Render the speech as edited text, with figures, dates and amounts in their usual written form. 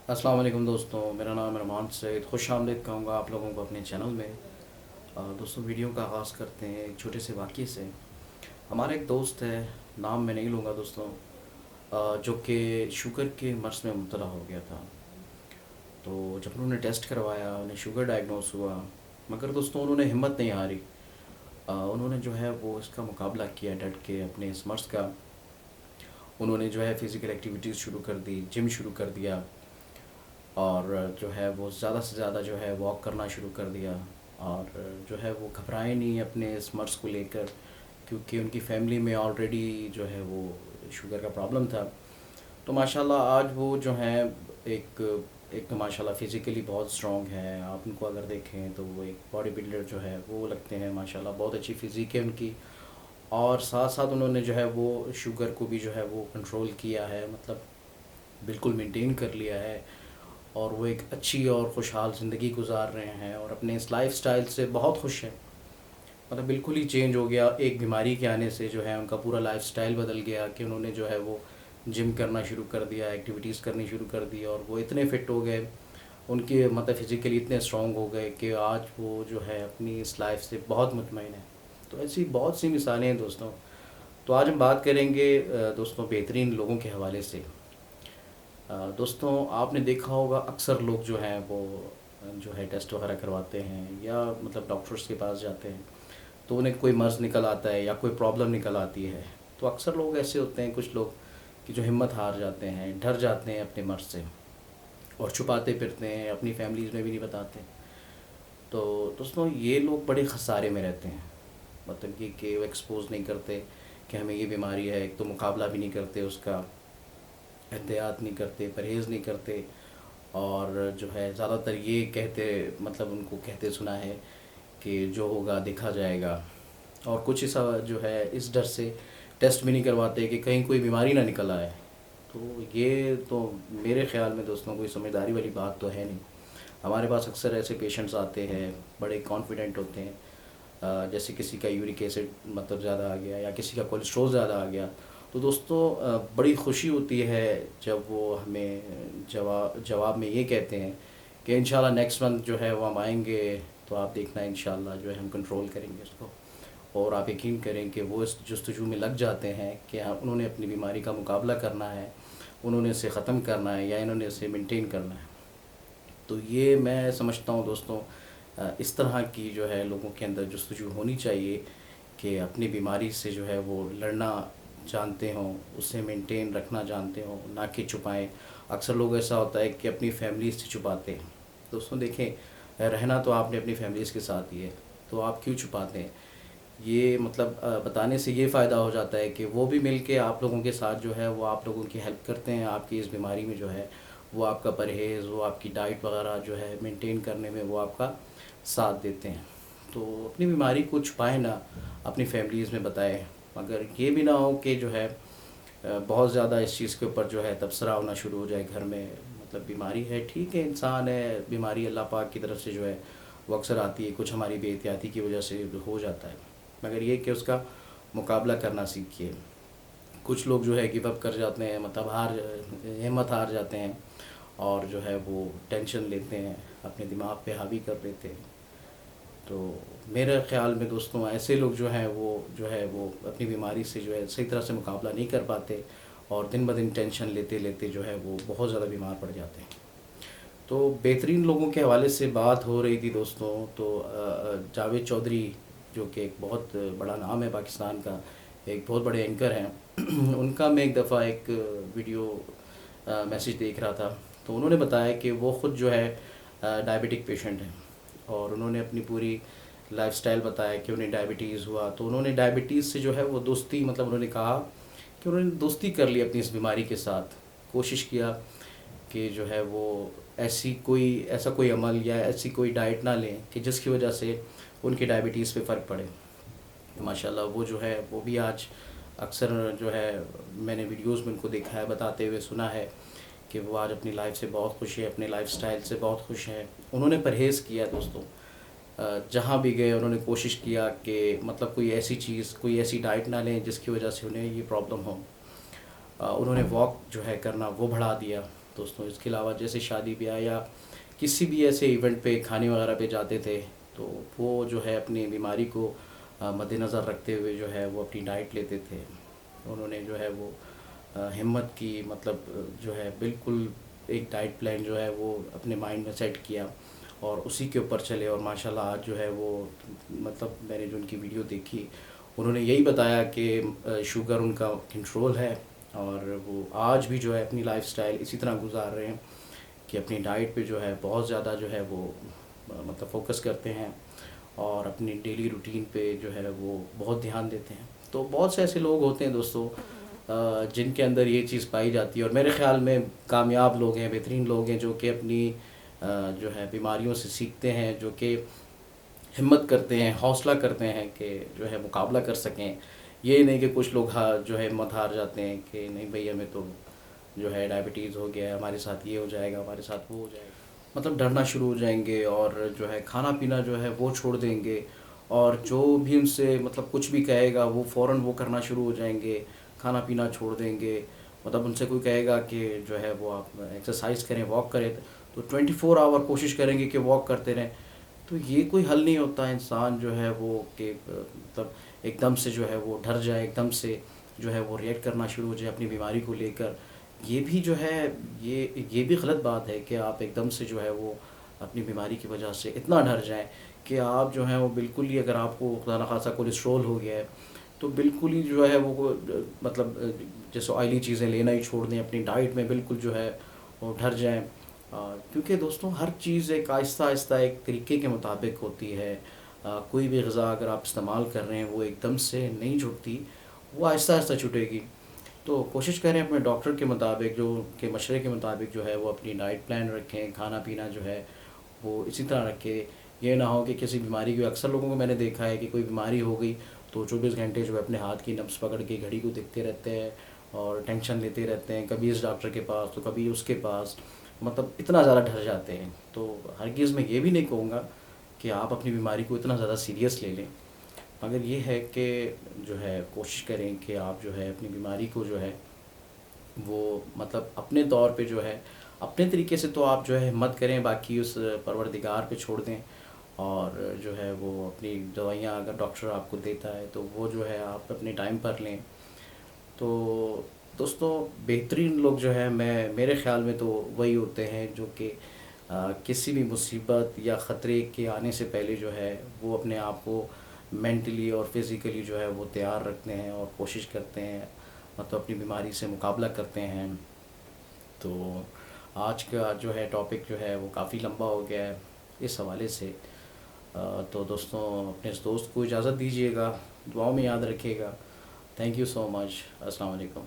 अस्सलाम वालेकुम दोस्तों, मेरा नाम रमान सईद। खुश आमदीद कहूँगा आप लोगों को अपने चैनल में। दोस्तों, वीडियो का आगाज़ करते हैं एक छोटे से वाक़ये से। हमारा एक दोस्त है, नाम मैं नहीं लूँगा दोस्तों, जो कि शुगर के मर्ज़ में मुब्तला हो गया था। तो जब उन्होंने टेस्ट करवाया, उन्हें शुगर डायग्नोस हुआ, मगर दोस्तों उन्होंने हिम्मत नहीं हारी। उन्होंने जो है वो इसका मुकाबला किया डट के अपने इस मर्ज़ का। उन्होंने जो है फ़िज़िकल एक्टिविटीज़ शुरू कर दी, जिम शुरू कर दिया, और जो है वो ज़्यादा से ज़्यादा जो है वॉक करना शुरू कर दिया। और जो है वो घबराए नहीं अपने इस मर्ज़ को लेकर, क्योंकि उनकी फ़ैमिली में ऑलरेडी जो है वो शुगर का प्रॉब्लम था। तो माशाल्लाह आज वो जो है एक एक तो माशाल्लाह फ़िज़िकली बहुत स्ट्रॉन्ग है। आप उनको अगर देखें तो वो एक बॉडी बिल्डर जो है वो लगते हैं माशाल्लाह, बहुत अच्छी फ़िज़िक है उनकी। और साथ साथ उन्होंने जो है वो शुगर को भी जो है वो कंट्रोल किया है, मतलब बिल्कुल मेंटेन कर लिया है। और वो एक अच्छी और खुशहाल ज़िंदगी गुजार रहे हैं और अपने इस लाइफ़स्टाइल से बहुत खुश हैं। मतलब बिल्कुल ही चेंज हो गया एक बीमारी के आने से, जो है उनका पूरा लाइफ़स्टाइल बदल गया कि उन्होंने जो है वो जिम करना शुरू कर दिया, एक्टिविटीज़ करनी शुरू कर दी, और वो इतने फ़िट हो गए, उनके मतलब फ़िज़िकली इतने स्ट्रॉन्ग हो गए कि आज वो जो है अपनी इस लाइफ से बहुत मुतमईन है। तो ऐसी बहुत सी मिसालें हैं दोस्तों। तो आज हम बात करेंगे दोस्तों बेहतरीन लोगों के हवाले से। दोस्तों, आपने देखा होगा अक्सर लोग जो हैं वो जो है टेस्ट वगैरह करवाते हैं या मतलब डॉक्टर्स के पास जाते हैं, तो उन्हें कोई मर्ज़ निकल आता है या कोई प्रॉब्लम निकल आती है। तो अक्सर लोग ऐसे होते हैं, कुछ लोग कि जो हिम्मत हार जाते हैं, डर जाते हैं अपने मर्ज़ से और छुपाते फिरते हैं, अपनी फैमिलीज़ में भी नहीं बताते। तो दोस्तों ये लोग बड़े खसारे में रहते हैं, मतलब कि वो एक्सपोज़ नहीं करते कि हमें ये बीमारी है। एक तो मुकाबला भी नहीं करते उसका, एहतियात नहीं करते, परहेज़ नहीं करते, और जो है ज़्यादातर ये कहते, मतलब उनको कहते सुना है कि जो होगा देखा जाएगा। और कुछ ऐसा जो है इस डर से टेस्ट भी नहीं करवाते कि कहीं कोई बीमारी ना निकल आए। तो ये तो मेरे ख़्याल में दोस्तों कोई समझदारी वाली बात तो है नहीं। हमारे पास अक्सर ऐसे पेशेंट्स आते हैं, बड़े कॉन्फिडेंट होते हैं, जैसे किसी का यूरिक एसिड मतलब ज़्यादा आ गया या किसी का कोलेस्ट्रॉल ज़्यादा आ गया। तो दोस्तों बड़ी खुशी होती है जब वो हमें जवाब में ये कहते हैं कि इंशाल्लाह नेक्स्ट मंथ जो है वो हम आएंगे, तो आप देखना इंशाल्लाह जो है हम कंट्रोल करेंगे उसको। और आप यकीन करें कि वो इस जस्तजू में लग जाते हैं कि हाँ, उन्होंने अपनी बीमारी का मुकाबला करना है, उन्होंने इसे ख़त्म करना है या इन्होंने इसे मेंटेन करना है। तो ये मैं समझता हूँ दोस्तों, इस तरह की जो है लोगों के अंदर जस्तजू होनी चाहिए कि अपनी बीमारी से जो है वो लड़ना जानते हों, उसे मेंटेन रखना जानते हों, ना कि छुपाएं। अक्सर लोग ऐसा होता है कि अपनी फैमिली से छुपाते हैं। दोस्तों देखें, रहना तो आपने अपनी फैमिलीज़ के साथ ही है, तो आप क्यों छुपाते हैं? ये मतलब बताने से ये फ़ायदा हो जाता है कि वो भी मिल के आप लोगों के साथ जो है वो आप लोगों की हेल्प करते हैं, आपकी इस बीमारी में जो है वो आपका परहेज़, वो आपकी डाइट वगैरह जो है मेंटेन करने में वो आपका साथ देते हैं। तो अपनी बीमारी को छुपाएं ना, अपनी फैमिलीज़ में बताएं। मगर ये भी ना हो कि जो है बहुत ज़्यादा इस चीज़ के ऊपर जो है तबसरा होना शुरू हो जाए घर में। मतलब बीमारी है, ठीक है, इंसान है, बीमारी अल्लाह पाक की तरफ से जो है वो अक्सर आती है, कुछ हमारी बेएहतियाती की वजह से हो जाता है। मगर ये कि उसका मुकाबला करना सीखिए। कुछ लोग जो है गिव अप कर जाते हैं, मतलब हिम्मत हार जाते हैं, और जो है वो टेंशन लेते हैं, अपने दिमाग पे हावी कर लेते हैं। तो मेरे ख़्याल में दोस्तों ऐसे लोग जो है वो अपनी बीमारी से जो है सही तरह से मुकाबला नहीं कर पाते, और दिन ब दिन टेंशन लेते लेते जो है वो बहुत ज़्यादा बीमार पड़ जाते हैं। तो बेहतरीन लोगों के हवाले से बात हो रही थी दोस्तों। तो जावेद चौधरी, जो कि एक बहुत बड़ा नाम है पाकिस्तान का, एक बहुत बड़े एंकर हैं उनका मैं एक दफ़ा एक वीडियो मैसेज देख रहा था। तो उन्होंने बताया कि वो ख़ुद जो है डायबिटिक पेशेंट हैं, और उन्होंने अपनी पूरी लाइफस्टाइल बताया कि उन्हें डायबिटीज़ हुआ। तो उन्होंने डायबिटीज़ से जो है वो दोस्ती, मतलब उन्होंने कहा कि उन्होंने दोस्ती कर ली अपनी इस बीमारी के साथ। कोशिश किया कि जो है वो ऐसा कोई अमल या ऐसी कोई डाइट ना लें कि जिसकी वजह से उनकी डायबिटीज़ पे फ़र्क पड़े। तो माशाल्लाह वो जो है वो भी आज अक्सर जो है मैंने वीडियोज़ में उनको देखा है, बताते हुए सुना है कि वो आज अपनी लाइफ से बहुत खुश है, अपने लाइफस्टाइल से बहुत खुश हैं। उन्होंने परहेज़ किया दोस्तों, जहाँ भी गए उन्होंने कोशिश किया कि मतलब कोई ऐसी चीज़, कोई ऐसी डाइट ना लें जिसकी वजह से उन्हें ये प्रॉब्लम हो। उन्होंने वॉक जो है करना वो बढ़ा दिया, दोस्तों। इसके अलावा जैसे शादी ब्याह या किसी भी ऐसे इवेंट पे खाने वगैरह पे जाते थे, तो वो जो है अपनी बीमारी को मद्देनज़र रखते हुए जो है वो अपनी डाइट लेते थे। उन्होंने जो है वो हिम्मत की, मतलब जो है बिल्कुल एक डाइट प्लान जो है वो अपने माइंड में सेट किया और उसी के ऊपर चले। और माशाल्लाह आज जो है वो, मतलब मैंने जो उनकी वीडियो देखी, उन्होंने यही बताया कि शुगर उनका कंट्रोल है और वो आज भी जो है अपनी लाइफस्टाइल इसी तरह गुजार रहे हैं कि अपनी डाइट पे जो है बहुत ज़्यादा जो है वो मतलब फोकस करते हैं और अपनी डेली रूटीन पे जो है वो बहुत ध्यान देते हैं। तो बहुत से ऐसे लोग होते हैं दोस्तों जिनके अंदर ये चीज़ पाई जाती है और मेरे ख़्याल में कामयाब लोग हैं, बेहतरीन लोग हैं, जो कि अपनी जो है बीमारियों से सीखते हैं, जो कि हिम्मत करते हैं, हौसला करते हैं कि जो है मुकाबला कर सकें। ये नहीं कि कुछ लोग जो है हिम्मत हार जाते हैं कि नहीं भई हमें तो जो है डायबिटीज़ हो गया है, हमारे साथ ये हो जाएगा, हमारे साथ वो हो जाएगा, मतलब डरना शुरू हो जाएंगे और जो है खाना पीना जो है वो छोड़ देंगे और जो भी उनसे मतलब कुछ भी कहेगा वो फ़ौरन वो करना शुरू हो जाएंगे, खाना पीना छोड़ देंगे। मतलब उनसे कोई कहेगा कि जो है वो आप एक्सरसाइज करें, वॉक करें, तो 24 आवर कोशिश करेंगे कि वॉक करते रहें। तो ये कोई हल नहीं होता। इंसान जो है वो कि मतलब एकदम से जो है वो डर जाए, एकदम से जो है वो रिएक्ट करना शुरू हो जाए अपनी बीमारी को लेकर। ये भी जो है ये भी गलत बात है कि आप एकदम से जो है वो अपनी बीमारी की वजह से इतना डर जाएं कि आप जो हैं वो बिल्कुल ही, अगर आपको खुदा न खासा कोलेस्ट्रॉल हो गया है तो बिल्कुल ही जो है वो मतलब जैसे ऑयली चीज़ें लेना ही छोड़ दें, अपनी डाइट में बिल्कुल जो है वो डर जाएं। क्योंकि दोस्तों हर चीज़ एक आहिस्ता आहिस्ता एक तरीके के मुताबिक होती है। कोई भी ग़िज़ा अगर आप इस्तेमाल कर रहे हैं वो एकदम से नहीं छूटती, वो आहिस्ता आहिस्ता छूटेगी। तो कोशिश करें अपने डॉक्टर के मुताबिक, जो के मशवरे के मुताबिक जो है वो अपनी डाइट प्लान रखें, खाना पीना जो है वो इसी तरह रखें। ये ना हो कि किसी बीमारी की, अक्सर लोगों को मैंने देखा है कि कोई बीमारी हो गई तो 24 घंटे जो है अपने हाथ की नब्ज़ पकड़ के घड़ी को देखते रहते हैं और टेंशन लेते रहते हैं, कभी इस डॉक्टर के पास तो कभी उसके पास, मतलब इतना ज़्यादा डर जाते हैं। तो हरगिज़ मैं ये भी नहीं कहूँगा कि आप अपनी बीमारी को इतना ज़्यादा सीरियस ले लें, मगर ये है कि जो है कोशिश करें कि आप जो है अपनी बीमारी को जो है वो मतलब अपने तौर पे जो है अपने तरीके से तो आप जो है हिम्मत करें, बाकी उस परवरदिगार पे छोड़ दें। और जो है वो अपनी दवाइयाँ अगर डॉक्टर आपको देता है तो वो जो है आप अपने टाइम पर लें। तो दोस्तों बेहतरीन लोग जो है, मैं मेरे ख़्याल में तो वही होते हैं जो कि किसी भी मुसीबत या ख़तरे के आने से पहले जो है वो अपने आप को मेंटली और फिज़िकली जो है वो तैयार रखते हैं और कोशिश करते हैं, मतलब अपनी बीमारी से मुकाबला करते हैं। तो आज का जो है टॉपिक जो है वो काफ़ी लंबा हो गया है इस हवाले से। तो दोस्तों अपने इस दोस्त को इजाज़त दीजिएगा, दुआओं में याद रखिएगा। Thank you so much. अस्सलाम वालेकुम।